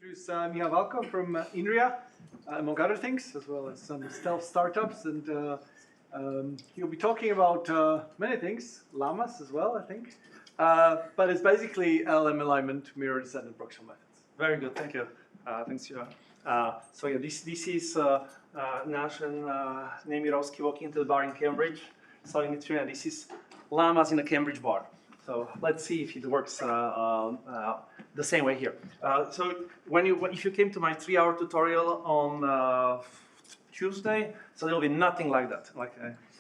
Introduce Michal Valko from INRIA, among other things, as well as some stealth startups, and he'll be talking about many things, llamas as well, I think. But it's basically LLM alignment, mirror descent, and proximal methods. Very good, thank you. Thanks, Johan. So yeah, this is Nash and Nemirovski walking into the bar in Cambridge, selling it here, and this is llamas in a Cambridge bar. So let's see if it works the same way here. So if you came to my 3-hour tutorial on Tuesday, so there will be nothing like that.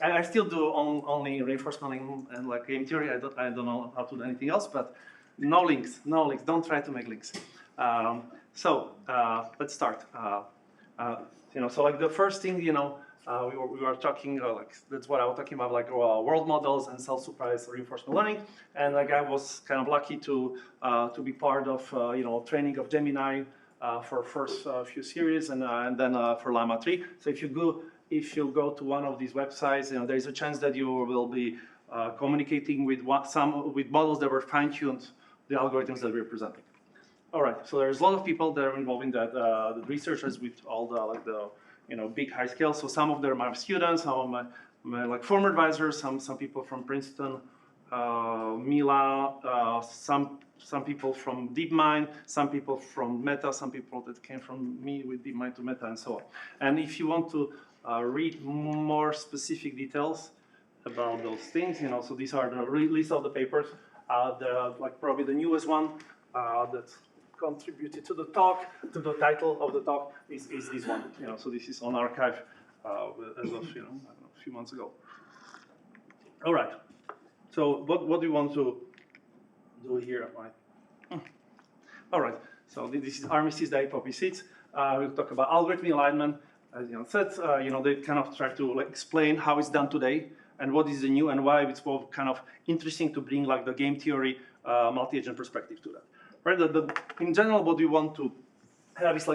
I still do only reinforcement and like game theory. I don't know how to do anything else, but no links. Don't try to make links. So let's start. So like the first thing, we were talking that's what I was talking about, world models and self-supervised reinforcement learning, and I was kind of lucky to be part of training of Gemini for first few series and then for Llama 3. So if you go to one of these websites, there is a chance that you will be communicating with models that were fine-tuned the algorithms that we're presenting. All right, so there's a lot of people that are involved in that, the researchers with all the big high scale. So some of them are students, some of my former advisors, some people from Princeton, Mila, some people from DeepMind, some people from Meta, some people that came from me with DeepMind to Meta, and so on. And if you want to read more specific details about those things, so these are the list of the papers. Probably the newest one that contributed to the talk, to the title of the talk is this one. So this is on archive as of I don't know, a few months ago. All right. So what do you want to do here? All right. So this is Armistice Day Poppy Seeds. We'll talk about algorithmic alignment. As Jan said, they kind of try to explain how it's done today and what is the new and why it's both kind of interesting to bring the game theory multi-agent perspective to that. Right? In general, what we want to have is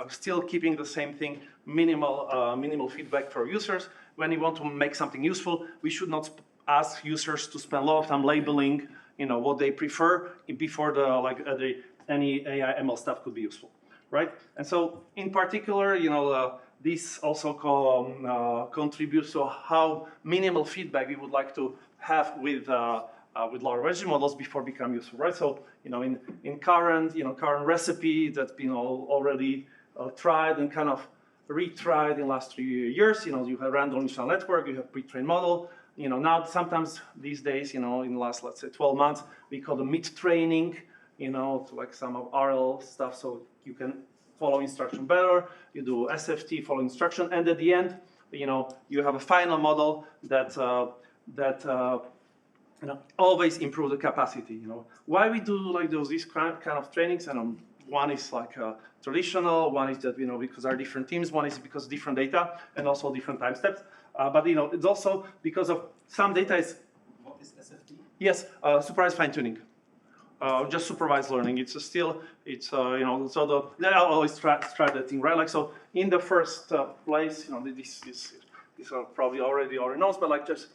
still keeping the same thing, minimal feedback for users. When you want to make something useful, we should not ask users to spend a lot of time labeling, what they prefer before any AI ML stuff could be useful, right? And so, in particular, this also contributes to how minimal feedback we would like to have with large language models before become useful, right? So, in current recipe that's been already tried and kind of retried in the last 3 years, you have random neural network, you have pre-trained model. Now sometimes these days, in the last, let's say, 12 months, we call the mid-training, to some of RL stuff, so you can follow instruction better. You do SFT, follow instruction, and at the end, you have a final model that always improve the capacity. Why we do these kind of trainings, and one is traditional, one is that because there are different teams, one is because different data and also different time steps. But it's also because of some data is. What is SFT? Yes, supervised fine tuning. Just supervised learning. It's so I always try that thing, right? So in the first place, these are probably already known, but just.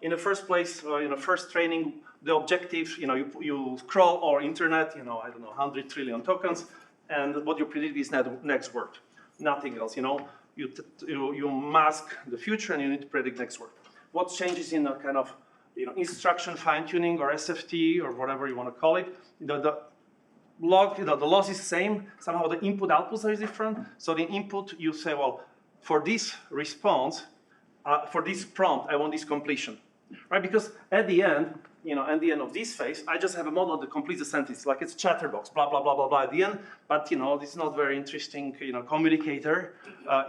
In the first place, in the first training, the objective, you crawl our internet, I don't know, 100 trillion tokens, and what you predict is next word, nothing else. You mask the future, and you need to predict next word. What changes in a kind of, instruction fine-tuning or SFT or whatever you want to call it? The loss is the same. Somehow the input-outputs are different. So the input, you say, well, for this response. For this prompt, I want this completion, right? Because at the end, at the end of this phase, I just have a model that completes the sentence, like it's chatterbox, blah blah blah blah blah at the end. But this is not very interesting, communicator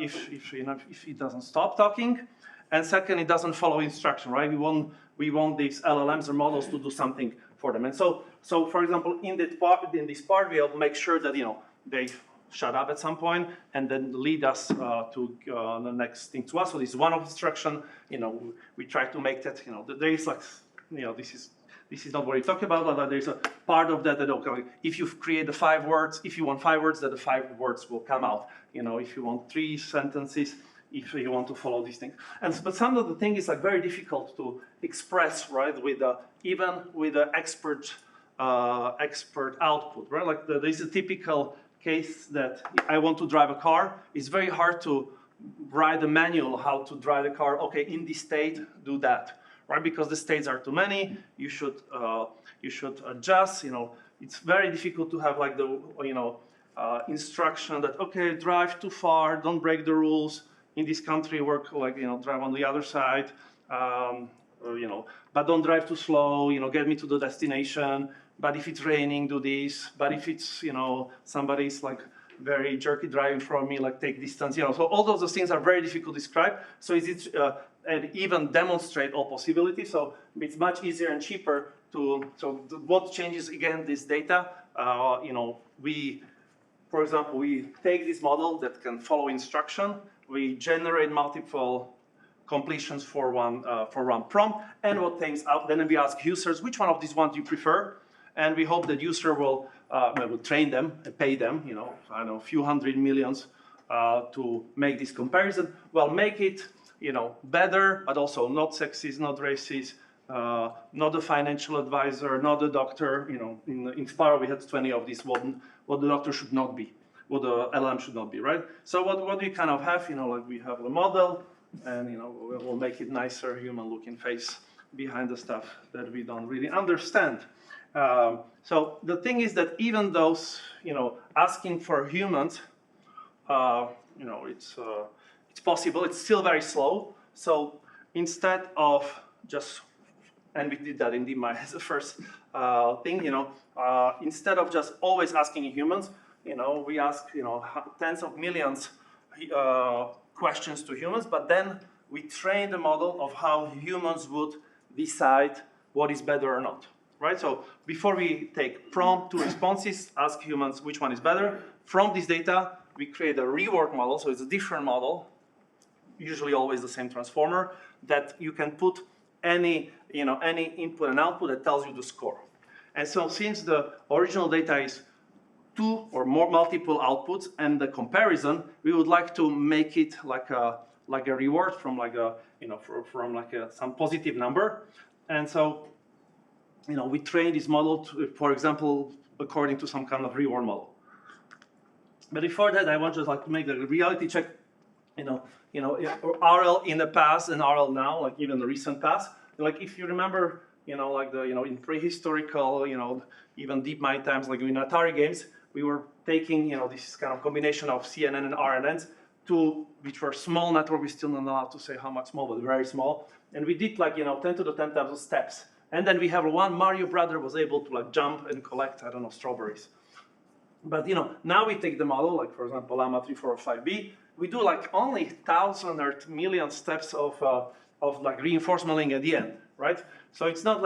if it doesn't stop talking, and second, it doesn't follow instruction, right? We want these LLMs or models to do something for them, and so for example, in this part, we'll make sure that they shut up at some point and then lead us to the next thing to us. So this is one of the instruction. We try to make that. There is this is not what we talk about, but there's a part of that okay, if you create the 5 words, if you want 5 words, that the 5 words will come out. If you want 3 sentences, if you want to follow these things. But some of the thing is very difficult to express, right? Even with the expert expert output, right? Like this is a typical case that I want to drive a car. It's very hard to write a manual how to drive the car. Okay, in this state, do that, right? Because the states are too many. You should adjust. It's very difficult to have like the instruction that okay, drive too far, don't break the rules. In this country, work like drive on the other side. But don't drive too slow. Get me to the destination. But if it's raining, do this. But if it's somebody's like very jerky driving from me, like take distance. So all those things are very difficult to describe. So and even demonstrate all possibilities. So it's much easier and cheaper to. So what changes again this data? For example, we take this model that can follow instruction. We generate multiple completions for one prompt, and what things out. Then we ask users which one of these ones you prefer, and we hope that user will train them and pay them, I don't know, a few hundred millions to make this comparison. Well, make it, better, but also not sexist, not racist, not a financial advisor, not a doctor. In Sparrow we had 20 of these. What the doctor should not be, what the LLM should not be, right? So what we kind of have, like we have a model, and we'll make it nicer, human-looking face behind the stuff that we don't really understand. So the thing is that even those, asking for humans, it's possible. It's still very slow. So instead of just, and we did that in DeepMind as the first thing, instead of just always asking humans, we ask, tens of millions questions to humans, but then we train the model of how humans would decide what is better or not, right? So before we take prompt to responses, ask humans which one is better. From this data, we create a reward model, so it's a different model, usually always the same transformer, that you can put any input and output that tells you the score. And so since the original data is two or more multiple outputs and the comparison, we would like to make it like a reward from some positive number. And so we train this model to, for example, according to some kind of reward model. But before that, I want to to make the reality check. RL in the past and RL now, like even the recent past. Like if you remember, in prehistorical, even DeepMind times, like in Atari games, we were taking, this kind of combination of CNN and RNNs which were small network. We still not allowed to say how much small, but very small. And we did 10 to the 10,000 steps. And then we have one Mario brother was able to jump and collect, I don't know, strawberries. But now we take the model, like for example, Llama 3, 4, or 5B. We do only 1,000 or million steps of reinforcement learning at the end, right? So it's not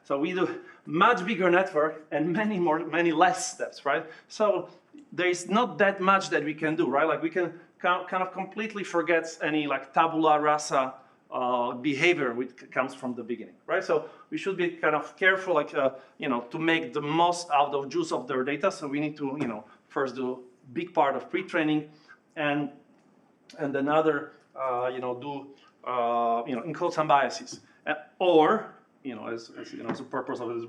so we do much bigger network and many less steps, right? So there is not that much that we can do, right? Like we can kind of completely forget any tabula rasa behavior which comes from the beginning, right? So we should be kind of careful, to make the most out of juice of their data. So we need to, first do big part of pre-training, and another, encode some biases, or as the purpose of this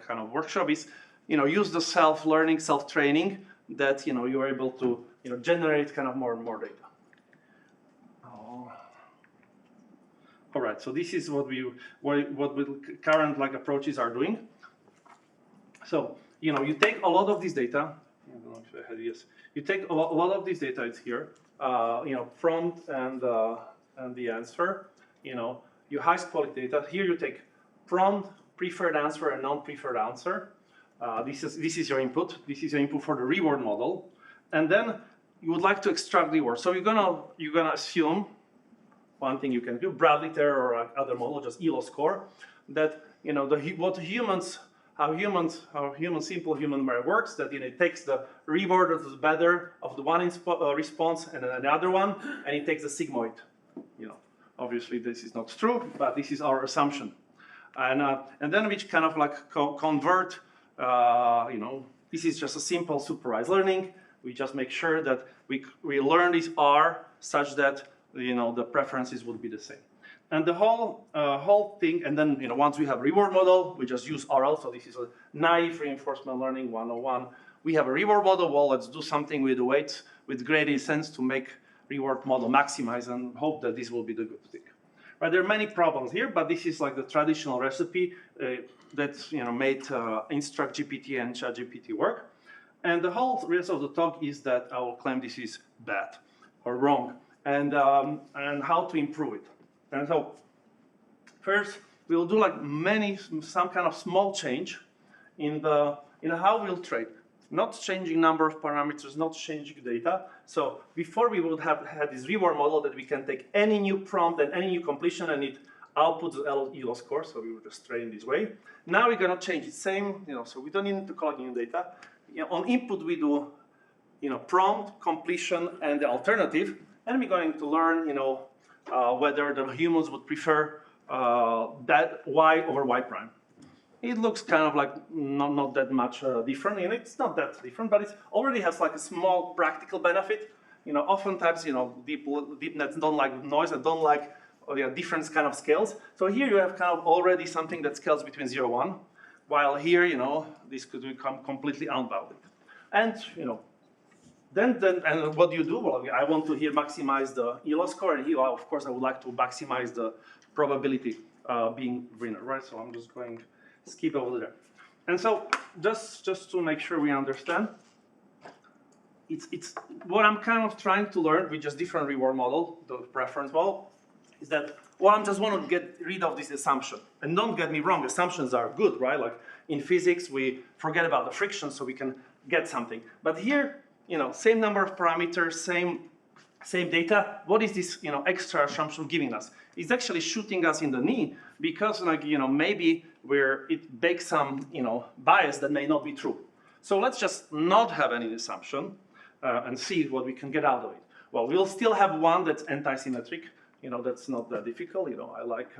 kind of workshop is, use the self-learning, self-training that you are able to generate kind of more and more data. All right, so this is what current approaches are doing. So you take a lot of this data. I don't know if I had, yes. You take a lot of this data. It's here. Prompt and the answer. Your highest quality data. Here you take prompt, preferred answer, and non-preferred answer. This is your input. This is your input for the reward model, and then you would like to extract the reward. So you're gonna assume one thing you can do, Bradley Terror or other model, just ELO score, that how simple human memory works, that it takes the reward that is better of the one response and then another one, and it takes the sigmoid. Obviously this is not true, but this is our assumption. And then we kind of convert, this is just a simple supervised learning. We just make sure that we learn this R such that the preferences would be the same. And the whole thing, and then once we have reward model, we just use RL. So this is a naive reinforcement learning 101. We have a reward model. Well, let's do something with the weights with gradient sense to make reward model maximize and hope that this will be the good thing. Right? There are many problems here, but this is like the traditional recipe that made Instruct GPT and ChatGPT work. And the whole rest of the talk is that I will claim this is bad or wrong, and how to improve it. And so, first we will do like some kind of small change in how we'll train. Not changing number of parameters, not changing data. So before we would have had this reward model that we can take any new prompt and any new completion and it outputs the ELO score. So we will just train this way. Now we're gonna change it. Same, so we don't need to collect new data. On input we do, prompt, completion, and the alternative, and we're going to learn, whether the humans would prefer that y over y prime. It looks kind of like not that much different, and it's not that different, but it already has like a small practical benefit. Oftentimes, deep nets don't like noise and don't like different kind of scales. So here you have kind of already something that scales between 0 and 1, while here, this could become completely unbounded. And, then and what do you do? Well, I want to here maximize the ELO score, and here, of course, I would like to maximize the probability being winner, right? So I'm just going to skip over there. And so just to make sure we understand, it's what I'm kind of trying to learn with just different reward model, the preference model, is that, well, I just want to get rid of this assumption. And don't get me wrong, assumptions are good, right? Like in physics, we forget about the friction so we can get something. But here, same number of parameters, same data. What is this, extra assumption giving us? It's actually shooting us in the knee because, maybe it bakes some, bias that may not be true. So let's just not have any assumption and see what we can get out of it. Well, we'll still have one that's anti-symmetric. That's not that difficult. I like,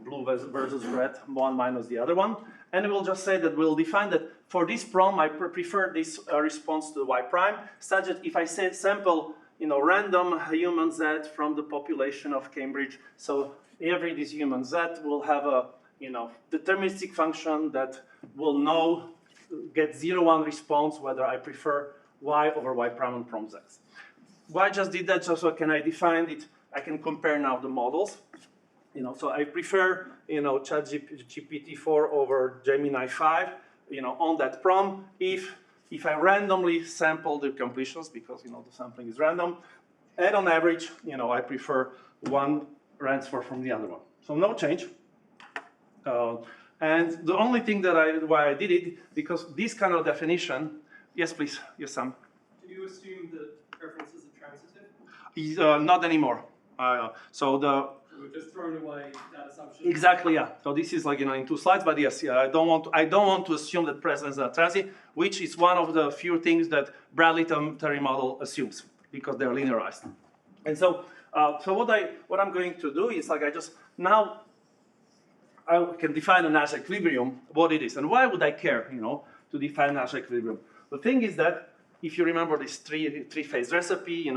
blue versus red, one minus the other one. And we'll just say that we'll define that for this prompt, I prefer this response to the y prime, such that if I sample, random human Z from the population of Cambridge, so every this human Z will have a, deterministic function that will get 0, 1 response whether I prefer y over y prime on prompt Z. Why I just did that just so can I define it? I can compare now the models. So I prefer, ChatGPT 4 over Gemini 5, on that prompt if I randomly sample the completions because, the sampling is random, and on average, I prefer one transfer from the other one. So no change. And the only thing why I did it, because this kind of definition, yes, please, yes, Sam. Do you assume that preferences are transitive? Not anymore. So we're just throwing away that assumption. Exactly, yeah. So this is like in 2 slides, but yes, yeah. I don't want to assume that presence are transitive, which is one of the few things that Bradley-Terry model assumes because they're linearized. And so, what I'm going to do is like now I can define a Nash equilibrium, what it is, and why would I care, to define Nash equilibrium? The thing is that if you remember this three-phase recipe,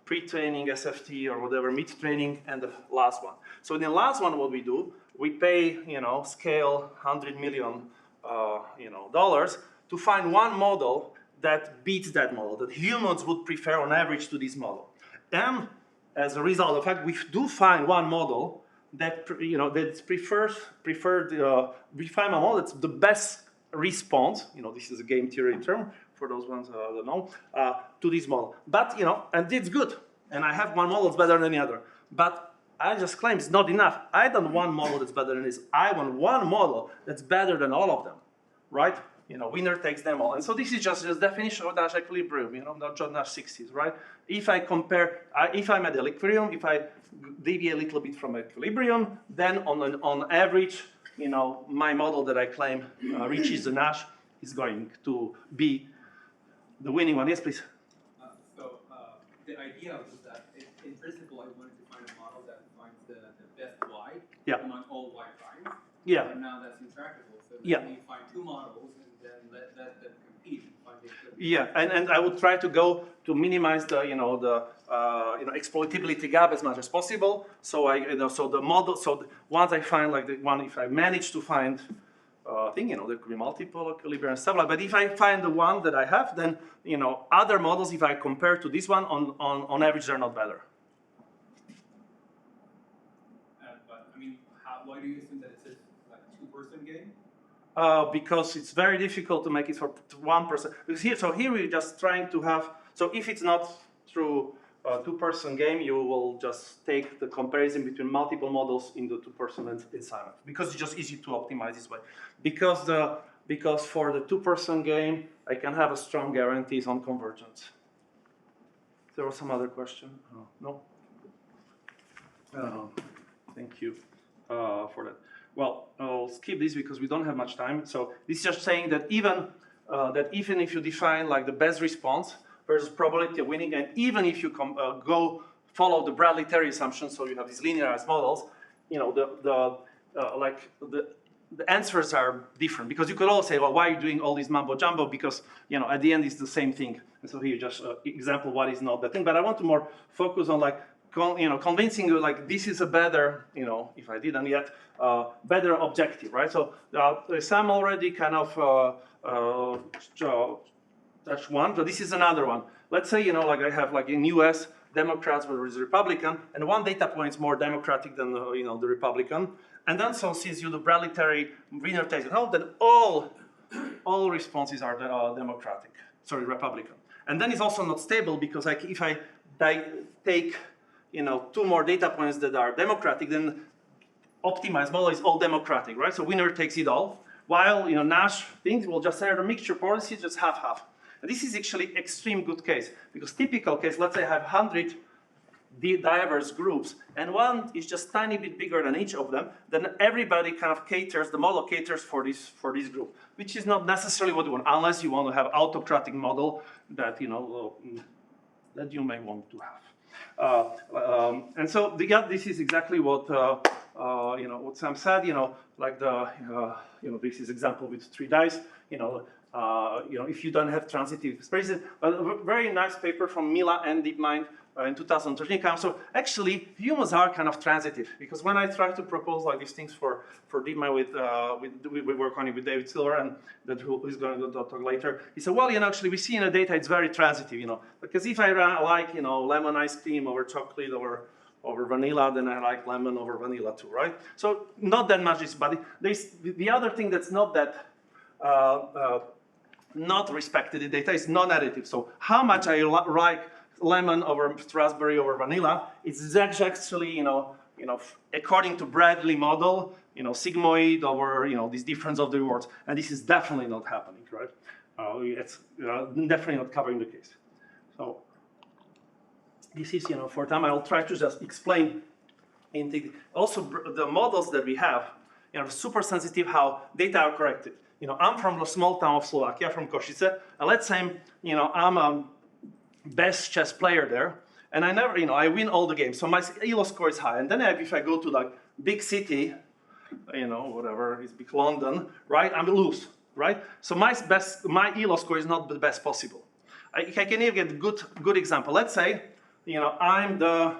pre-training, SFT, or whatever, mid-training, and the last one. So in the last one, what we do, we pay, scale $100 million, dollars to find one model that beats that model, that humans would prefer on average to this model. And as a result of the fact, we do find one model that, that we find a model that's the best response, this is a game theory term, for those ones who don't know, to this model. But, and it's good. And I have one model that's better than the other. But I just claim it's not enough. I don't want one model that's better than this. I want one model that's better than all of them, right? Winner takes them all. And so this is just the definition of Nash equilibrium, not just Nash 60s, right? If I compare, if I'm at equilibrium, if I deviate a little bit from equilibrium, then on average, my model that I claim reaches the Nash is going to be the winning one. Yes, please. The idea was that, in principle, I wanted to find a model that finds the best y among all y primes. Yeah. But now that's intractable. So then we find 2 models and then let them compete and find the equilibrium. Yeah, and I would try to go to minimize the exploitability gap as much as possible. So once I find like the one, if I manage to find thing, there could be multiple equilibrium and stuff like. But if I find the one that I have, then other models, if I compare to this one, on average, they're not better. But I mean, why do you assume that it's like a two-person game? Because it's very difficult to make it for one person. Because here we're just trying to have. So if it's not through a two-person game, you will just take the comparison between multiple models in the two-person assignment, because it's just easy to optimize this way. Because for the two-person game, I can have a strong guarantees on convergence. There was some other question? No? Thank you for that. Well, I'll skip this because we don't have much time. So this is just saying that even if you define like the best response versus probability of winning, and even if you go follow the Bradley-Terry assumption, so you have these linearized models, the answers are different, because you could all say, well, why are you doing all this mumbo jumbo? Because at the end it's the same thing. And so here just example what is not the thing. But I want to more focus on like convincing you like this is a better, if I didn't yet, better objective, right? So some already kind of touch one, but this is another one. Let's say like I have like in US Democrats versus Republican, and one data point is more Democratic than the Republican, and then so since you do Bradley-Terry winner takes it home, then all responses are Republican, and then it's also not stable, because like if I take two more data points that are Democratic, then optimized model is all Democratic, right? So winner takes it all. While Nash things will just say the mixture policy is just half-half. And this is actually extreme good case, because typical case, let's say I have 100 diverse groups, and one is just tiny bit bigger than each of them, then everybody kind of caters, the model caters for this group, which is not necessarily what you want, unless you want to have autocratic model that that you may want to have. And so this is exactly what what Sam said. Like this is example with 3 dice. If you don't have transitive spaces, a very nice paper from Mila and DeepMind in 2013 comes. So actually, humans are kind of transitive, because when I try to propose like these things for DeepMind we work on it with David Silver, and who's going to talk later. He said, well, actually we see in the data it's very transitive, because if I like lemon ice cream over chocolate over vanilla, then I like lemon over vanilla too, right? So not that much, but there's the other thing that's not that not respected in data is non-additive. So how much I like lemon over raspberry over vanilla, it's actually according to Bradley model, sigmoid over this difference of the rewards, and this is definitely not happening, right? It's definitely not covering the case. So this is for time I'll try to just explain. Also the models that we have, super sensitive how data are corrected. I'm from the small town of Slovakia, from Košice, and let's say I'm a best chess player there, and I never, I win all the games, so my ELO score is high. And then if I go to like big city, whatever, it's big London, right? I'm lose, right? So my ELO score is not the best possible. I can even get good example. Let's say, I'm the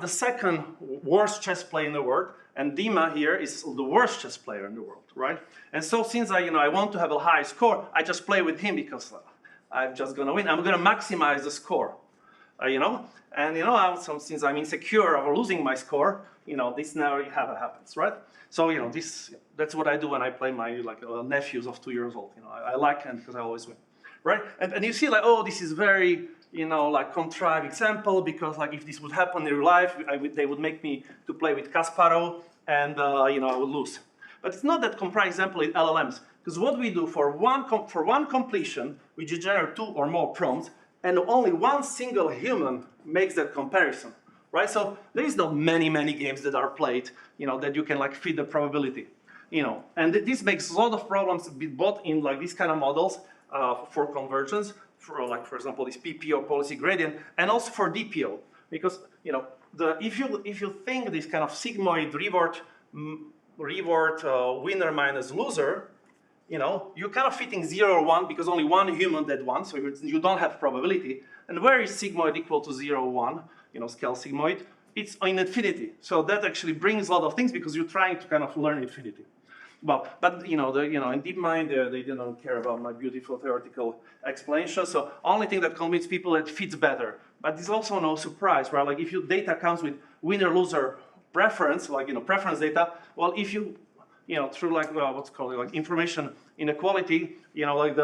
second worst chess player in the world, and Dima here is the worst chess player in the world, right? And so since I want to have a high score, I just play with him because I'm just gonna win. I'm gonna maximize the score, And since I'm insecure of losing my score, this never happens, right? So that's what I do when I play my nephews of 2 years old. I like them because I always win, right? And you see this is very contrived example, because if this would happen in real life, they would make me to play with Kasparov, and I would lose. But it's not that contrived example in LLMs, because what we do for one completion, we generate 2 or more prompts, and only one single human makes that comparison, right? So there is not many games that are played, that you can feed the probability, And this makes a lot of problems both in these kind of models for convergence, for example, this PPO policy gradient, and also for DPO, because if you think this kind of sigmoid reward winner minus loser, you know, you're kind of fitting 0 or 1 because only one human did one, so you don't have probability. And where is sigmoid equal to 0 or 1, you know, scale sigmoid? It's in infinity. So that actually brings a lot of things because you're trying to kind of learn infinity. Well, but you know, in DeepMind, they didn't care about my beautiful theoretical explanation. So only thing that convinced people that it fits better. But there's also no surprise, right? Like if your data comes with winner-loser preference, like preference data. Well, if you through like what's called like information inequality, like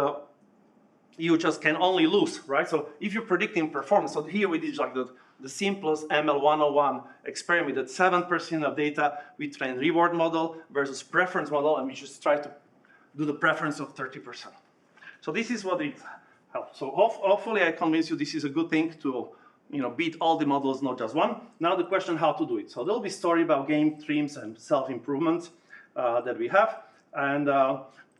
you just can only lose, right? So if you're predicting performance, so here we did like the simplest ML 101 experiment that 7% of data we train reward model versus preference model, and we just try to do the preference of 30%. So this is what it helps. So hopefully I convince you this is a good thing to beat all the models, not just one. Now the question how to do it. So there'll be story about game themes and self-improvement that we have, and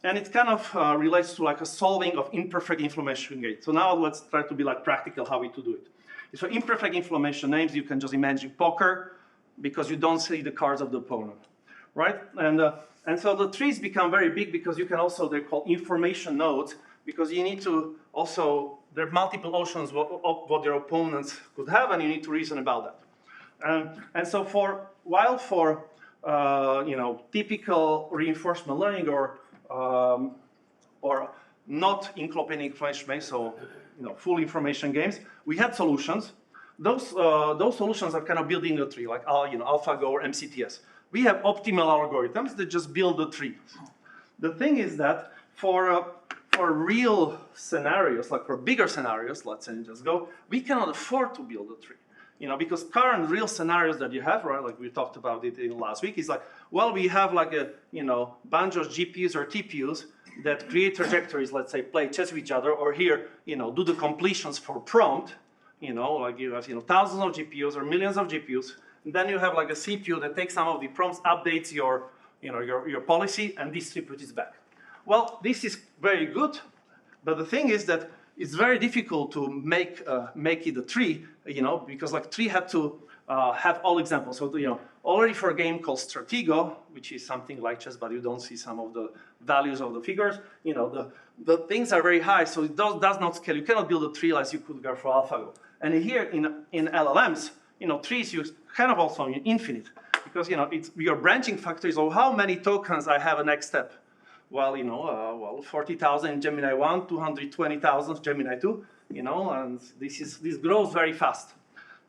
it kind of relates to like a solving of imperfect information gates. So now let's try to be like practical how we to do it. So imperfect information names, you can just imagine poker because you don't see the cards of the opponent, right? And so the trees become very big because you can also, they're called information nodes because you need to also, there are multiple options of what your opponents could have and you need to reason about that. And so for typical reinforcement learning or not including information, so full information games, we had solutions. Those solutions are kind of building a tree, like AlphaGo or MCTS. We have optimal algorithms that just build the tree. The thing is that for real scenarios, like for bigger scenarios, let's say just go, we cannot afford to build a tree. Because current real scenarios that you have, right, like we talked about it in last week, is like, well, we have like a, bunch of GPUs or TPUs that create trajectories, let's say, play chess with each other, or here, do the completions for prompt, like you have, thousands of GPUs or millions of GPUs, and then you have like a CPU that takes some of the prompts, updates your policy, and distributes it back. Well, this is very good, but the thing is that it's very difficult to make it a tree, because like tree had to have all examples. So already for a game called Stratego, which is something like chess, but you don't see some of the values of the figures. The things are very high, so it does not scale. You cannot build a tree as you could go for AlphaGo. And here in LLMs, trees use kind of also infinite because it's your branching factor is how many tokens I have a next step. Well, 40,000 in Gemini 1, 220,000 Gemini 2, and this grows very fast.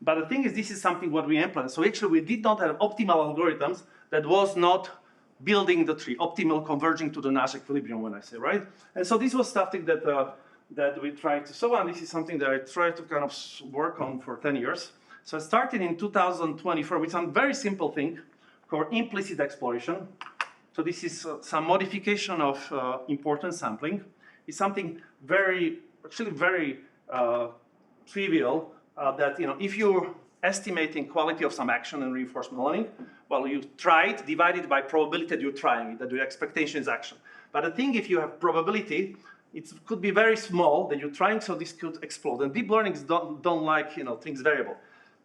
But the thing is, this is something what we implement. So actually, we did not have optimal algorithms that was not building the tree, optimal converging to the Nash equilibrium, when I say, right? And so this was something that we tried to solve, and this is something that I tried to kind of work on for 10 years. So I started in 2024 with some very simple thing called implicit exploration. So this is some modification of importance sampling. It's something very trivial that if you're estimating quality of some action and reinforcement learning, well, you try it, divide it by probability that you're trying it, that your expectation is action. But the thing, if you have probability, it could be very small that you're trying, so this could explode. And deep learnings don't like things variable.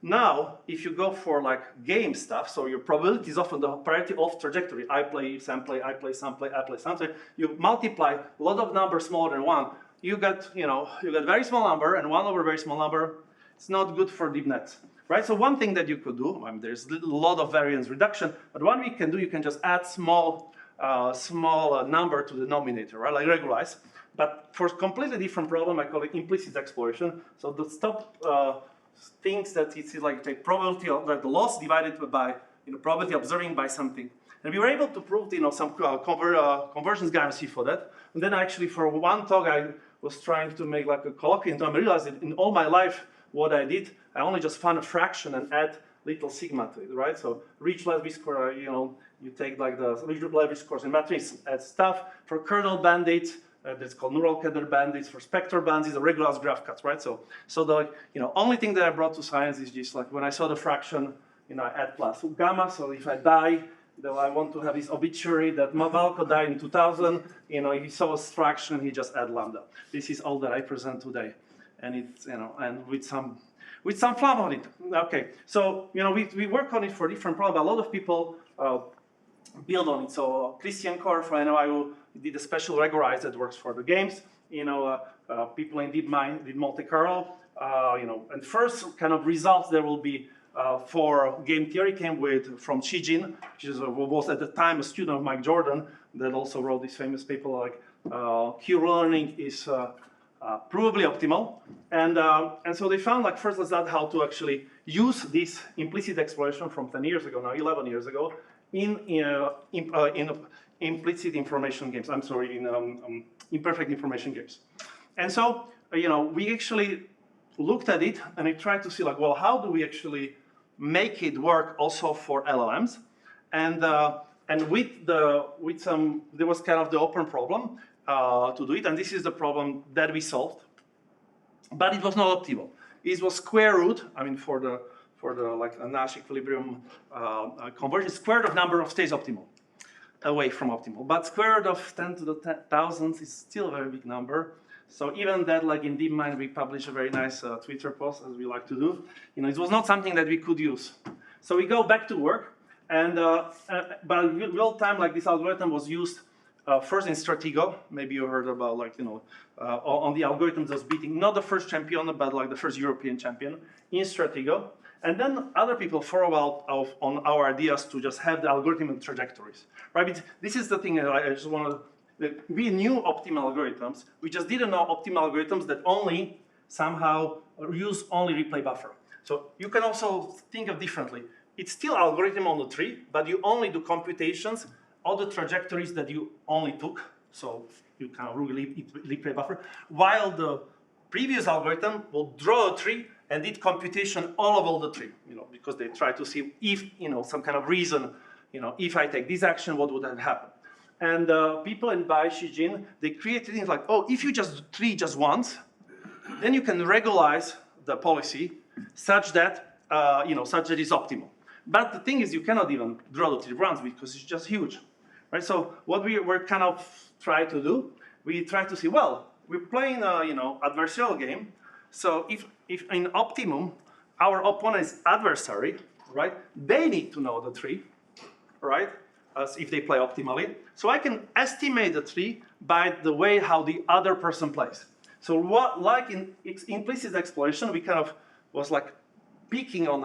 Now, if you go for like game stuff, so your probability is often the priority of trajectory. I play, some play, I play, some play, I play, some play. You multiply a lot of numbers smaller than one. You get very small number and 1 over very small number. It's not good for deep nets, right? So one thing that you could do, there's a lot of variance reduction, but one we can do, you can just add small number to the denominator, right? Like regularize. But for a completely different problem, I call it implicit exploration. So the stop things that it's like the probability of the loss divided by probability observing by something, and we were able to prove some convergence guarantee for that. And then actually for one talk I was trying to make like a colloquium, and I realized that in all my life what I did, I only just found a fraction and add little sigma to it, right? So reach level score, you take like the reach level scores in matrix, add stuff for kernel bandits. That's called neural cadre bandits. For spectral bandits, the regular graph cuts, right? So the only thing that I brought to science is just like when I saw the fraction, I add plus gamma. So if I die, though I want to have this obituary that Valko died in 2000. He saw a fraction, he just add lambda. This is all that I present today, and it's and with some flaw on it. Okay, so we work on it for different problems. A lot of people build on it. So Christian Korf from NYU He did a special regularized that works for the games. People in DeepMind did Monte Carlo. And first kind of results there will be for game theory came from Shijin, who was at the time a student of Mike Jordan, that also wrote this famous paper like Q-learning is provably optimal. And so they found like first result how to actually use this implicit exploration from 10 years ago, now 11 years ago, in implicit information games. I'm sorry, in imperfect information games. And so, we actually looked at it and we tried to see like, well, how do we actually make it work also for LLMs? And there was kind of the open problem to do it, and this is the problem that we solved. But it was not optimal. It was square root. I mean, for the like a Nash equilibrium conversion, square root of number of states optimal, away from optimal. But square root of 10 to the 10,000 is still a very big number. So even that, like in DeepMind, we published a very nice Twitter post, as we like to do. It was not something that we could use. So we go back to work, and but in real time, like this algorithm was used first in Stratego. Maybe you heard about like on the algorithms that's beating not the first champion, but like the first European champion in Stratego. And then other people follow out on our ideas to just have the algorithm and trajectories, right? This is the thing I just want to. We knew optimal algorithms. We just didn't know optimal algorithms that only somehow use only replay buffer. So you can also think of differently. It's still algorithm on the tree, but you only do computations of the trajectories that you only took. So you can really replay buffer. While the previous algorithm will draw a tree and did computation all the tree, because they try to see if, some kind of reason, if I take this action, what would have happened? And people in by Shijin, they created things like, oh, if you just tree just once, then you can regularize the policy such that, such that it's optimal. But the thing is, you cannot even draw the tree once because it's just huge, right? So what we're kind of trying to do, we try to see, well, we're playing a, adversarial game. So if in optimum, our opponent is adversary, right? They need to know the tree, right? As if they play optimally. So I can estimate the tree by the way how the other person plays. So like in implicit exploration, we kind of was like peeking on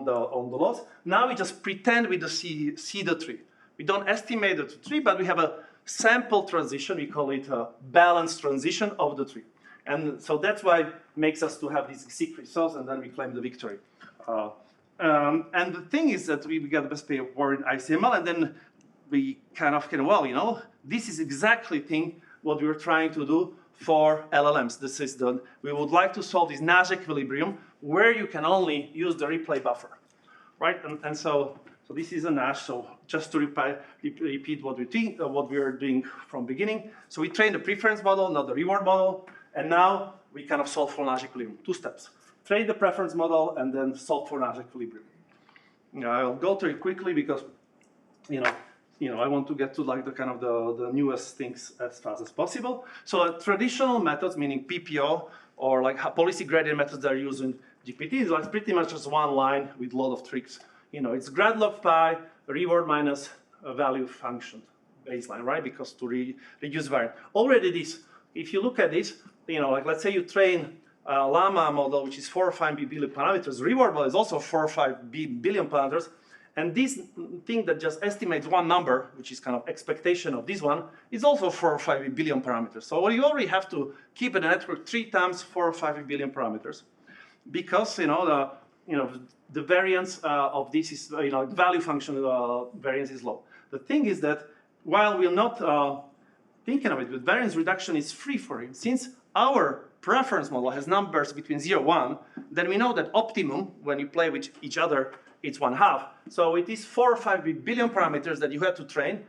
the loss. Now we just pretend we just see the tree. We don't estimate the tree, but we have a sample transition. We call it a balanced transition of the tree. And so that's why it makes us to have these secret sauce, and then we claim the victory. And the thing is that we got the best pair of word in ICML, and then we kind of well, this is exactly what we're trying to do for LLMs. This is we would like to solve this Nash equilibrium where you can only use the replay buffer, right? And so this is a Nash. So just to repeat what we are doing from beginning. So we train the preference model, not the reward model, and now we kind of solve for Nash equilibrium. 2 steps. Train the preference model and then solve for Nash equilibrium. I'll go through it quickly because, I want to get to like the newest things as fast as possible. So traditional methods, meaning PPO or like policy gradient methods that are used in GPT is like pretty much just one line with a lot of tricks. It's grad log pi, reward minus a value function baseline, right? Because to reduce variance. Already this, if you look at this, like let's say you train a llama model, which is 4 or 5 billion parameters. Reward model is also 4 or 5 billion parameters. And this thing that just estimates one number, which is kind of expectation of this one, is also 4 or 5 billion parameters. So you already have to keep a network 3 times 4 or 5 billion parameters, because the variance of this is value function variance is low. The thing is that while we're not thinking of it, but variance reduction is free for it. Since our preference model has numbers between 0 and 1, then we know that optimum, when you play with each other, it's 1/2. So it is 4 or 5 billion parameters that you have to train.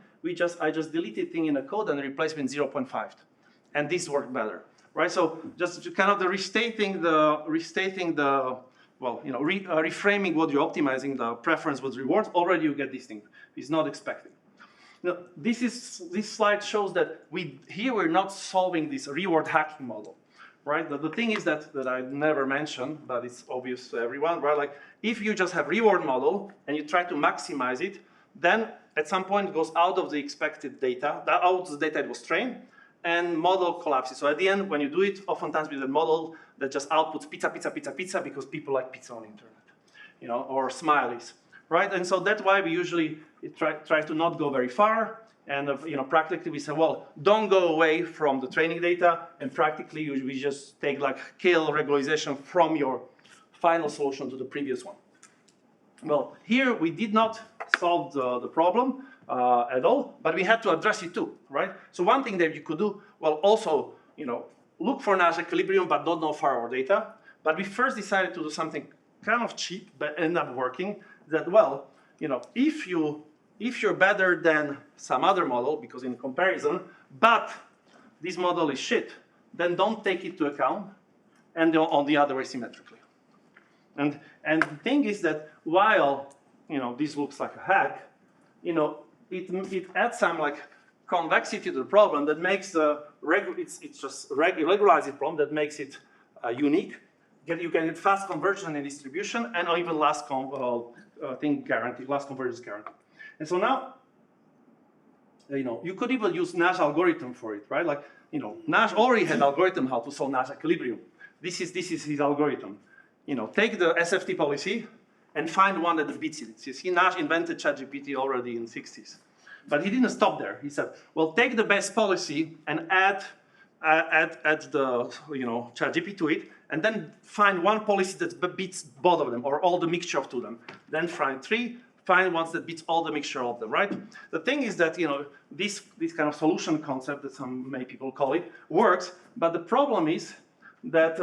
I just deleted thing in the code and replaced with 0.5. And this worked better, right? So just kind of reframing what you're optimizing, the preference with rewards, already you get this thing. It's not expecting. Now, this slide shows that we're not solving this reward hacking model, right? The thing is that I never mentioned, but it's obvious to everyone, right? Like if you just have reward model and you try to maximize it, then at some point it goes out of the expected data, out of the data it was trained, and model collapses. So at the end, when you do it, oftentimes with a model that just outputs pizza, pizza, pizza, pizza, because people like pizza on the internet, you know, or smileys, right? And so that's why we usually try to not go very far. And you know, practically we say, well, don't go away from the training data, and practically we just take like kill regularization from your final solution to the previous one. Well, here we did not solve the problem at all, but we had to address it too, right? So one thing that you could do, well, also, you know, look for Nash equilibrium, but don't know for our data. But we first decided to do something kind of cheap, but ended up working. That, well, you know, if you're better than some other model, because in comparison, but this model is shit, then don't take it to account, and on the other way symmetrically. And the thing is that while, you know, this looks like a hack, you know, it adds some like convexity to the problem that makes it's just regularized problem that makes it unique. You can get fast conversion and distribution, and even last convergence guarantee. And so now, you know, you could even use Nash algorithm for it, right? Like, you know, Nash already had algorithm how to solve Nash equilibrium. This is his algorithm. You know, take the SFT policy and find one that beats it. You see, Nash invented ChatGPT already in the 60s. But he didn't stop there. He said, well, take the best policy and add the, you know, ChatGPT to it, and then find one policy that beats both of them, or all the mixture of two of them. Then find ones that beats all the mixture of them, right? The thing is that, you know, this kind of solution concept that many people call it works, but the problem is that,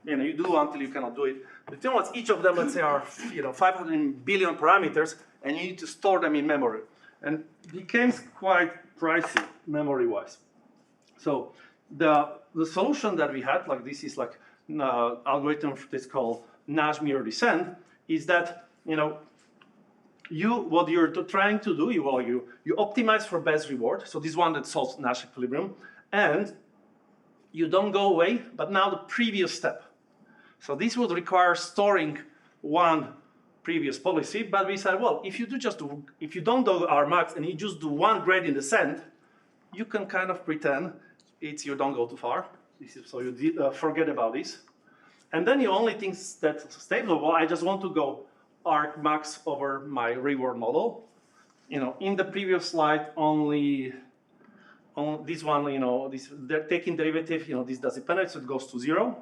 you know, you do until you cannot do it. The thing is, each of them, let's say, are, you know, 500 billion parameters, and you need to store them in memory. And it becomes quite pricey, memory-wise. So the solution that we had, like this is like algorithm that's called Nash mirror descent, is that, you know, what you're trying to do, you optimize for best reward. So this one that solves Nash equilibrium, and you don't go away, but now the previous step. So this would require storing one previous policy, but we said, well, if you don't do R max and you just do one gradient descent, you can kind of pretend you don't go too far. So you forget about this. And then you only think that's stable. Well, I just want to go arc max over my reward model. You know, in the previous slide, only on this one, you know, they're taking derivative, you know, this doesn't penetrate, so it goes to 0.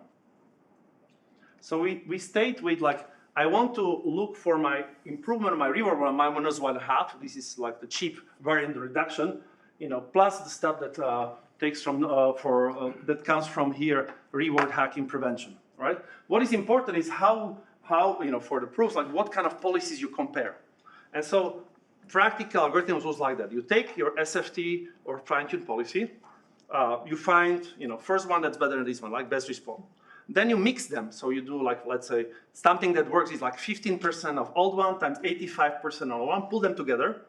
So we stayed with like, I want to look for my improvement of my reward model, my minus 1/2. This is like the cheap variant reduction, you know, plus the stuff that takes from that comes from here, reward hacking prevention, right? What is important is how you know, for the proofs, like what kind of policies you compare. And so practical algorithms was like that. You take your SFT or fine-tuned policy, you find, you know, first one that's better than this one, like best response. Then you mix them. So you do like, let's say, something that works is like 15% of old one times 85% of one, pull them together.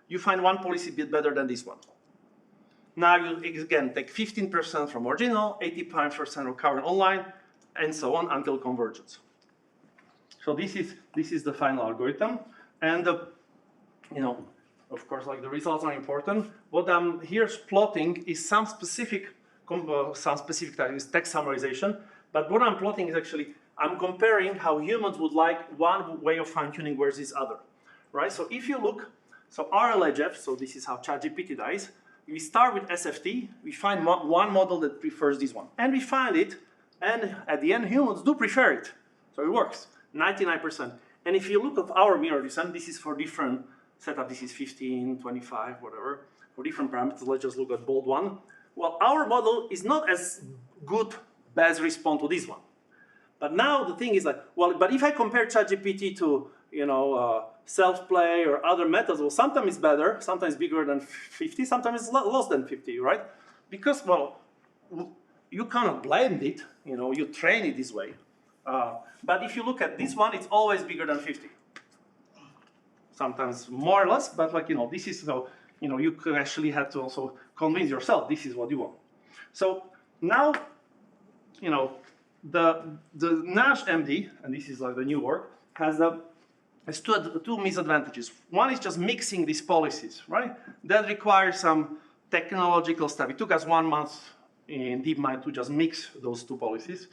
You find one policy bit better than this one. Now you, again, take 15% from original, 85% of current online, and so on until convergence. So this is the final algorithm. And, you know, of course, like the results are important. What I'm here plotting is some specific text summarization. But what I'm plotting is actually, I'm comparing how humans would like one way of fine-tuning versus other, right? So if you look, so RLHF, so this is how ChatGPT dies. We start with SFT, we find one model that prefers this one. And we find it, and at the end, humans do prefer it. So it works, 99%. And if you look at our mirror descent, this is for different setup. This is 15, 25, whatever. For different parameters, let's just look at bold one. Well, our model is not as good best response to this one. But now the thing is like, well, but if I compare ChatGPT to, you know, self-play or other methods, well, sometimes it's better, sometimes bigger than 50, sometimes it's less than 50, right? Because, well, you cannot blend it, you know, you train it this way. But if you look at this one, it's always bigger than 50. Sometimes more or less, but like, you know, this is, so, you know, you could actually have to also convince yourself this is what you want. So now, you know, the Nash MD, and this is like the new work, has There's two disadvantages. One is just mixing these policies, right? That requires some technological stuff. It took us 1 month in DeepMind to just mix those two policies,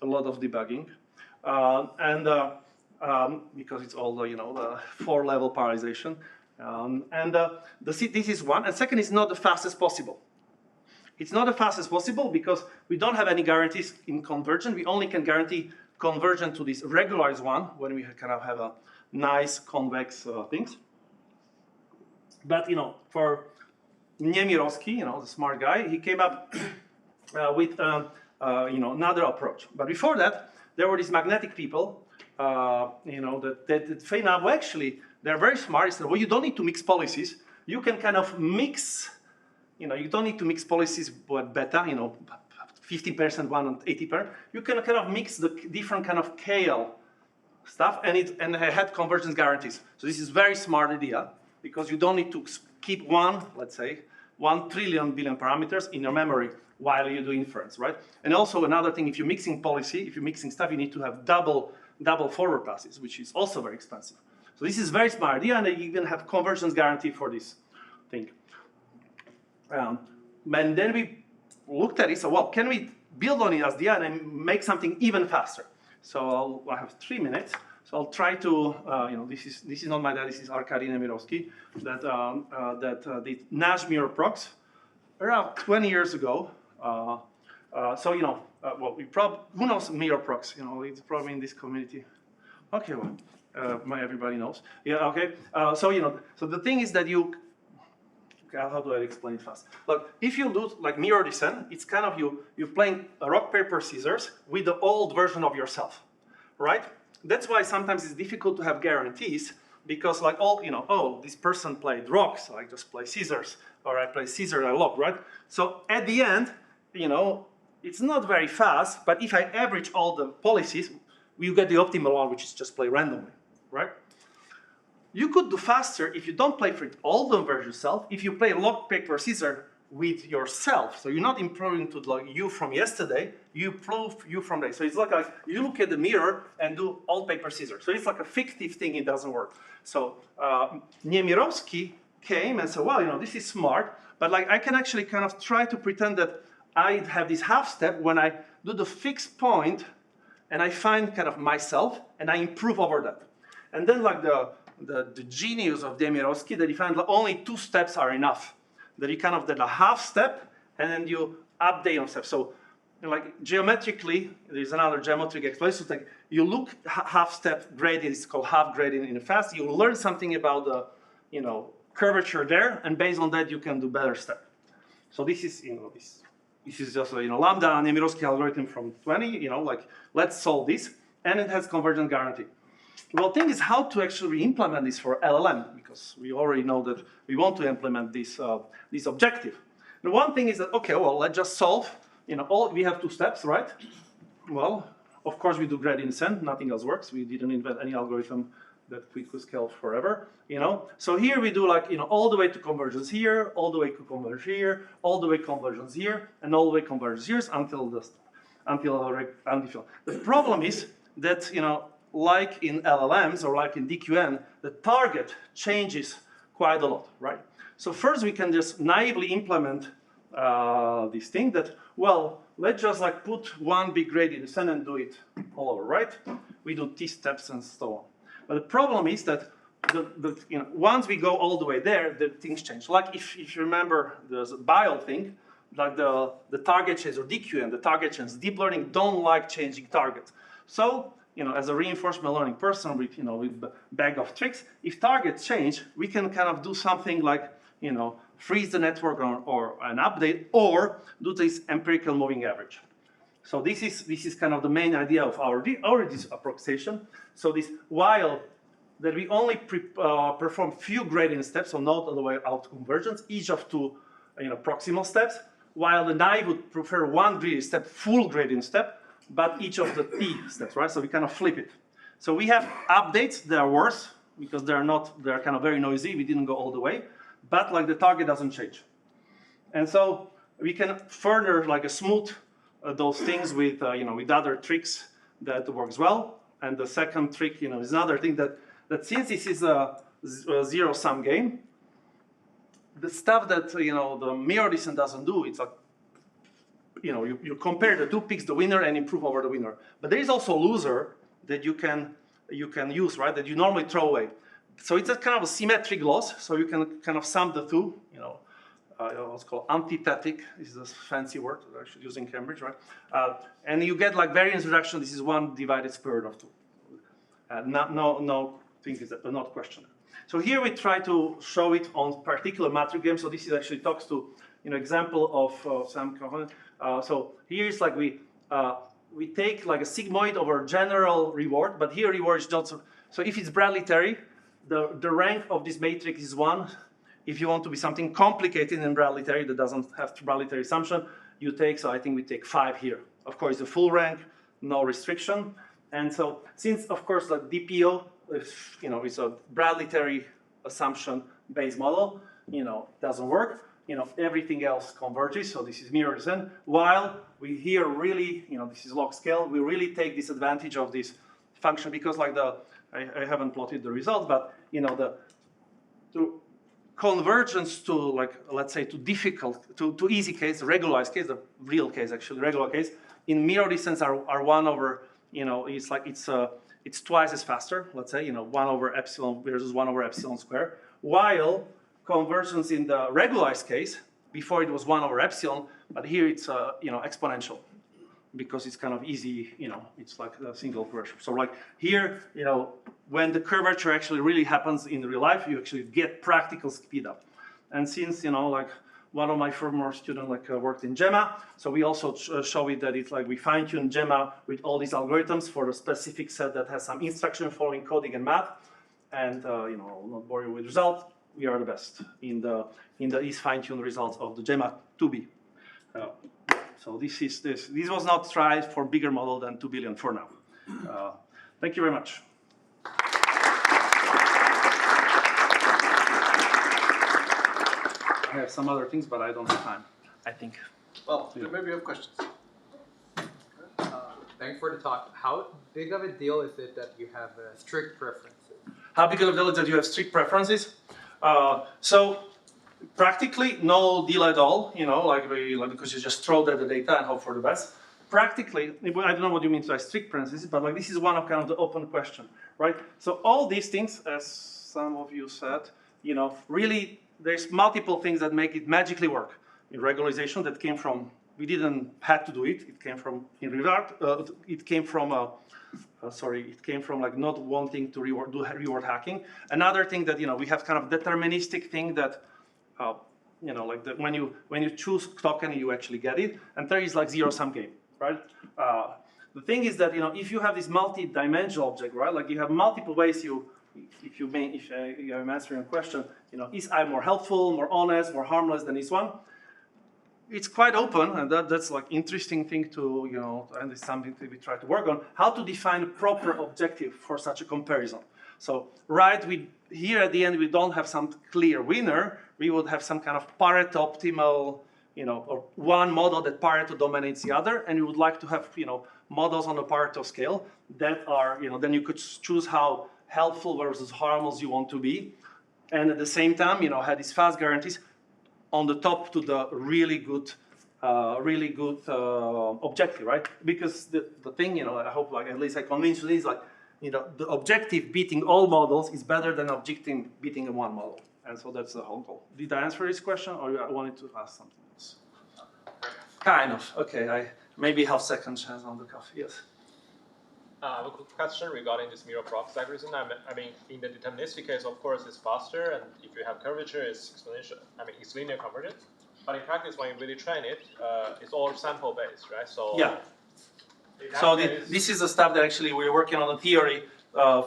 a lot of debugging, because it's all the, the 4-level parallelization. This is one, and second is not the fastest possible. It's not the fastest possible because we don't have any guarantees in convergence. We only can guarantee convergence to this regularized one when we kind of have a nice convex things. But for Nemirovski, the smart guy, he came up with another approach. But before that, there were these magnetic people, that found out, well, actually, they're very smart. He said, well, you don't need to mix policies. You can kind of mix, you don't need to mix policies but beta, 50% one and 80%. You can kind of mix the different kind of KL stuff, and it had convergence guarantees. So this is very smart idea because you don't need to keep let's say, 1 trillion billion parameters in your memory while you do inference, right? And also another thing, if you're mixing policy, if you're mixing stuff, you need to have double forward passes, which is also very expensive. So this is very smart idea, and they even have convergence guarantee for this thing. And then we looked at it, so well, can we build on it as idea and make something even faster? So I have 3 minutes. So I'll try to, this is not my dad, this is Arkady Nemirovski, that did Nash mirror prox around 20 years ago. Who knows mirror prox? It's probably in this community. Okay, well, everybody knows. Yeah, okay. So the thing is that how do I explain it fast? Look, if you do like mirror descent, it's kind of you're playing a rock, paper, scissors with the old version of yourself, right? That's why sometimes it's difficult to have guarantees because like this person played rock, so I just play scissors, or I play scissors, I lock, right? So at the end, it's not very fast, but if I average all the policies, you get the optimal one, which is just play randomly, right? You could do faster if you don't play for all the version yourself, if you play lock, paper, scissors with yourself. So you're not improving to like you from yesterday, you improve you from today. So it's like you look at the mirror and do all paper, scissors. So it's like a fictive thing, it doesn't work. So Nemirovski came and said, well, this is smart, but like I can actually kind of try to pretend that I have this half step when I do the fixed point and I find kind of myself and I improve over that. And then like the genius of Nemirovski that he found that only 2 steps are enough. That you kind of did a half step and then you update on steps. So like geometrically, there's another geometric explanation. Like you look half step gradient, it's called half gradient in fast. You learn something about the curvature there, and based on that you can do better step. So this is this is just a lambda Nemirovski algorithm from 20. Like let's solve this, and it has convergence guarantee. Well, the thing is how to actually implement this for LLM, because we already know that we want to implement this objective. The one thing is that, okay, well, let's just solve, we have 2 steps, right? Well, of course we do gradient descent, nothing else works. We didn't invent any algorithm that we could scale forever, So here we do like, all the way to convergence here, all the way to convergence here, all the way convergence here, and all the way convergence here until the problem is that, like in LLMs or like in DQN, the target changes quite a lot, right? So first we can just naively implement this thing that, well, let's just like put 1 big gradient descent and do it all over, right? We do T steps and so on. But the problem is that once we go all the way there, the things change. Like if you remember the bio thing, like the target change or DQN, the target change, deep learning don't like changing targets. So as a reinforcement learning person with with a bag of tricks, if targets change, we can kind of do something like freeze the network or an update, or do this empirical moving average. So this is kind of the main idea of our this approximation. So this while that we only perform few gradient steps, so not all the way out to convergence, each of 2 proximal steps, while the naive would prefer 1 gradient step, full gradient step, but each of the T steps, right? So we kind of flip it. So we have updates that are worse because they're kind of very noisy. We didn't go all the way, but like the target doesn't change. And so we can further like smooth those things with with other tricks that works well. And the second trick, is another thing that that since this is a zero-sum game, the stuff that the mirror descent doesn't do, it's like you compare the two picks, the winner, and improve over the winner. But there is also a loser that you can use, right? That you normally throw away. So it's a kind of a symmetric loss. So you can kind of sum the two. What's called antithetic. This is a fancy word that I should use in Cambridge, right? And you get like variance reduction. This is 1 divided square root of 2. No thing is not questioned. So here we try to show it on particular matrix game. So this is actually talks to example of some component. So here is like we take like a sigmoid over general reward, but here reward is not so if it's Bradley-Terry, the rank of this matrix is 1. If you want to be something complicated in Bradley-Terry that doesn't have Bradley-Terry assumption, you take, so I think we take 5 here. Of course, the full rank, no restriction. And so since, of course, the DPO, it's a Bradley-Terry assumption based model, doesn't work. Everything else converges, so this is mirror descent. While we here really, this is log scale, we really take disadvantage of this function because like I haven't plotted the result, but the convergence to like, let's say to difficult, to easy case, regularized case, the real case actually, regular case, in mirror descents are 1 over, it's like it's twice as faster, let's say, 1 over epsilon versus 1 over epsilon square, while convergence in the regularized case, before it was 1 over epsilon, but here it's exponential because it's kind of easy, it's like a single curvature. So like here, when the curvature actually really happens in real life, you actually get practical speed up. And since, like one of my former students worked in Gemma, so we also show it that it's like we fine-tune Gemma with all these algorithms for a specific set that has some instruction following coding and math. And, I'll not bore you with results. We are the best in these fine-tuned results of the Gemma 2B. So this was not tried for bigger model than 2 billion for now. Thank you very much. I have some other things, but I don't have time, I think. Well, maybe you have questions. Thanks for the talk. How big of a deal is it that you have strict preferences? How big of a deal is that you have strict preferences? So practically no deal at all, because you just throw the data and hope for the best. Practically, I don't know what you mean by strict preferences, but like this is one of kind of the open question, right? So all these things, as some of you said, really there's multiple things that make it magically work. In regularization that came from, we didn't have to do it. It came from INRIA. It came from like not wanting to do reward hacking. Another thing that we have kind of deterministic thing that when you choose token you actually get it, and there is like zero-sum game, right? The thing is that if you have this multi-dimensional object, right? Like you have multiple ways if I'm answering a question, is I more helpful, more honest, more harmless than this one? It's quite open, and that's like interesting thing to and it's something that we try to work on. How to define a proper objective for such a comparison? So here at the end we don't have some clear winner. We would have some kind of Pareto optimal, or one model that Pareto dominates the other, and you would like to have models on the Pareto scale that are then you could choose how helpful versus harmless you want to be, and at the same time have these fast guarantees on the top to the really good objective, right? Because the thing, I hope like at least I convinced you is like, the objective beating all models is better than objective beating one model. And so that's the whole goal. Did I answer this question or you wanted to ask something else? Kind of, okay, I maybe have second chance on the coffee, yes. I have a quick question regarding this mirror prox algorithm. I mean, in the deterministic case, of course, it's faster, and if you have curvature, it's exponential. It's linear convergence. But in practice, when you really train it, it's all sample based, right? So yeah. So this is the stuff that actually we're working on a theory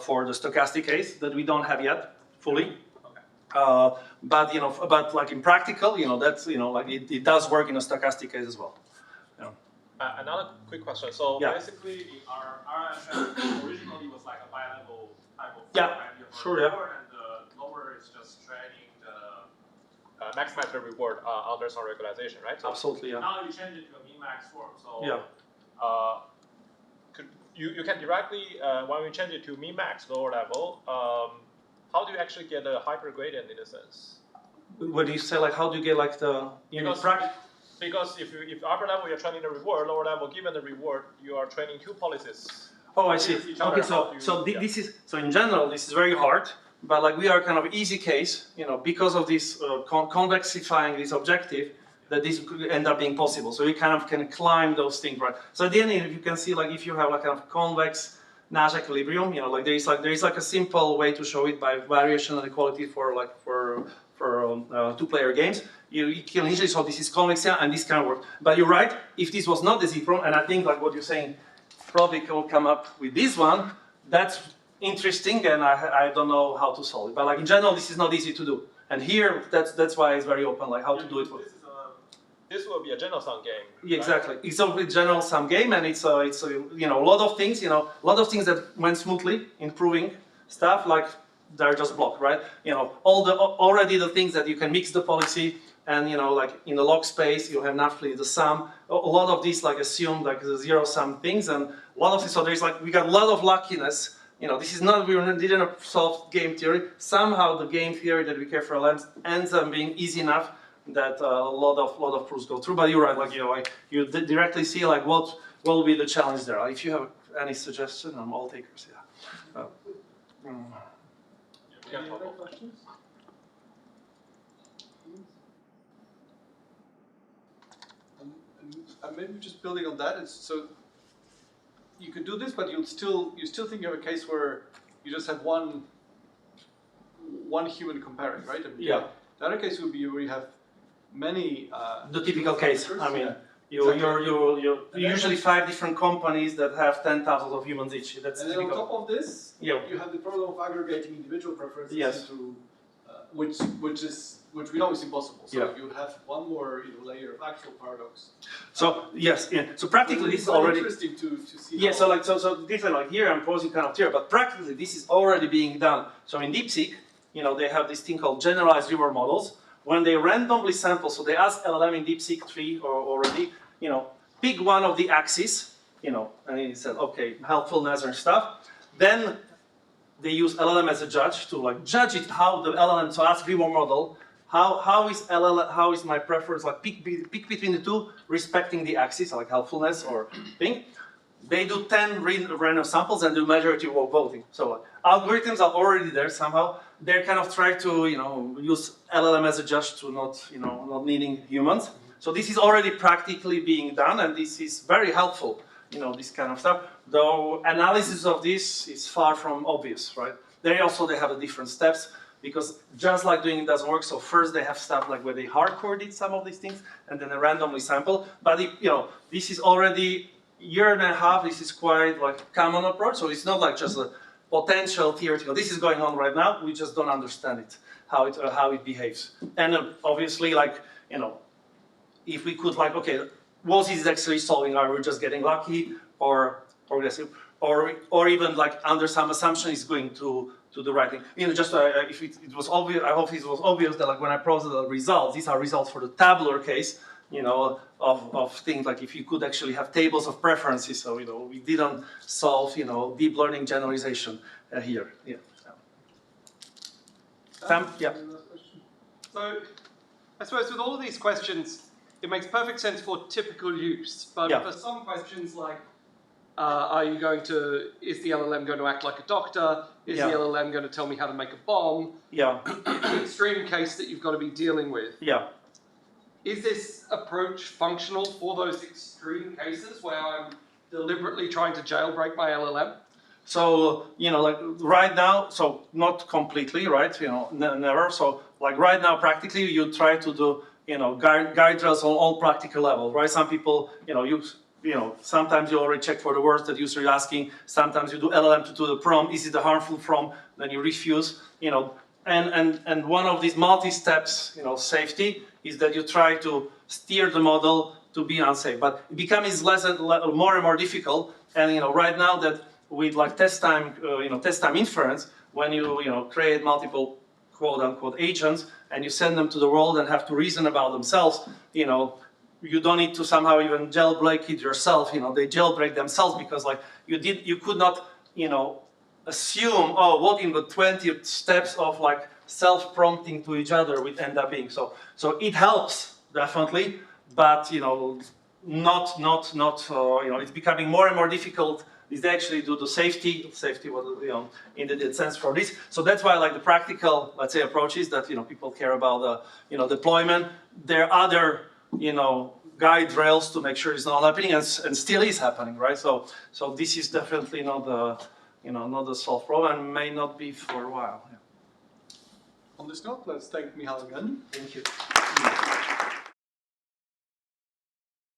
for the stochastic case that we don't have yet fully. Okay. But like in practical, that's like it does work in a stochastic case as well. Another quick question. So yeah. Basically, our RLHF originally was like a bi-level type of yeah, sure, yeah. And the lower is just training the max-matter reward under some regularization, right? So absolutely, yeah. Now you change it to a min-max form. So yeah. you can directly, when we change it to min-max, lower level, how do you actually get a hypergradient in a sense? What do you say, like, how do you get, like, the... Because if upper level you're training the reward, lower level given the reward, you are training two policies. Oh, I see. Okay, this is, so in general, this is very hard, but like we are kind of easy case, you know, because of this convexifying this objective, that this could end up being possible. So you kind of can climb those things, right? So at the end, you can see, like, if you have like kind of convex Nash equilibrium, you know, like there is like a simple way to show it by variation and equality for two-player games. You can easily show this is convex here and this kind of work. But you're right. If this was not the Z-prom, and I think like what you're saying probably will come up with this one, that's interesting, and I don't know how to solve it. But like in general, this is not easy to do. And here, that's why it's very open, like how to do it. This will be a general sum game. Yeah, exactly. Right? It's a general sum game, and it's you know, a lot of things, that went smoothly, improving stuff, like they're just blocked, right? You know, already the things that you can mix the policy, and you know, like in the log space, you have naturally the sum. A lot of these like assume like the zero sum things, and a lot of this. So there's like we got a lot of luckiness. You know, this is not, we didn't solve game theory. Somehow the game theory that we care for LLMs ends up being easy enough that a lot of proofs go through. But you're right, like, you know, like you directly see like what will be the challenge there. If you have any suggestion, I'm all takers. Yeah. Any other questions? And maybe just building on that, so you could do this, but you still think you have a case where you just have one human comparing, right? And yeah. The other case would be where you have many. The typical case. I mean, you usually 5 different companies that have 10,000 of humans each. That's and then typical. on top of this, you have the problem of aggregating individual preferences into which we know is impossible. So you would have one more layer of actual paradox. So yes, so practically this is already interesting to see. Yeah, so this like here I'm posing kind of theory, but practically this is already being done. So in DeepSeek, they have this thing called generalized reward models. When they randomly sample, so they ask LLM in DeepSeek 3 or already, pick one of the axes, and it said okay, helpfulness and stuff. Then they use LLM as a judge to judge it, how the LLM, so ask reward model, how is my preference, pick between the two, respecting the axis, like helpfulness or thing. They do 10 random samples and do majority voting. So algorithms are already there somehow. They kind of try to use LLM as a judge to not needing humans. So this is already practically being done, and this is very helpful. This kind of stuff. Though analysis of this is far from obvious, right? They have the different steps, because just like doing it doesn't work. So first they have stuff like where they hardcore did some of these things, and then they randomly sample. But this is already year and a half. This is quite common approach. So it's not just a potential theoretical. This is going on right now. We just don't understand it, how it behaves. And obviously, if we could okay, was it actually solving? Are we just getting lucky, or progressive, or even under some assumption is going to the right thing? Just if it was obvious, I hope it was obvious that when I posted the results, these are results for the tabular case, of things if you could actually have tables of preferences. So we didn't solve deep learning generalization here. Yeah. Sam, yeah. So I suppose with all of these questions, it makes perfect sense for typical use, but for some questions like, is the LLM going to act like a doctor? Is the LLM going to tell me how to make a bomb? Yeah. It's the extreme case that you've got to be dealing with. Yeah. Is this approach functional for those extreme cases where I'm deliberately trying to jailbreak my LLM? So, right now, so not completely, right? Never. So, right now, practically, you try to do, guardrails on all practical levels, right? Some people, sometimes you already check for the words that user is asking. Sometimes you do LLM to do the prompt. Is it a harmful prompt? Then you refuse, And one of these multi-steps, safety, is that you try to steer the model to be unsafe. But it becomes more and more difficult. And right now that with test time inference, when you create multiple quote unquote agents and you send them to the world and have to reason about themselves, you don't need to somehow even jailbreak it yourself. They jailbreak themselves because like you could not, assume, oh, what in the 20 steps of like self-prompting to each other would end up being. So it helps definitely, but not it's becoming more and more difficult. Is they actually do the safety was in the sense for this. So that's why like the practical, let's say, approaches that people care about the deployment. There are other guide rails to make sure it's not happening and still is happening, right? So this is definitely not the solved problem and may not be for a while. Yeah. On this note, let's thank Michal again. Thank you.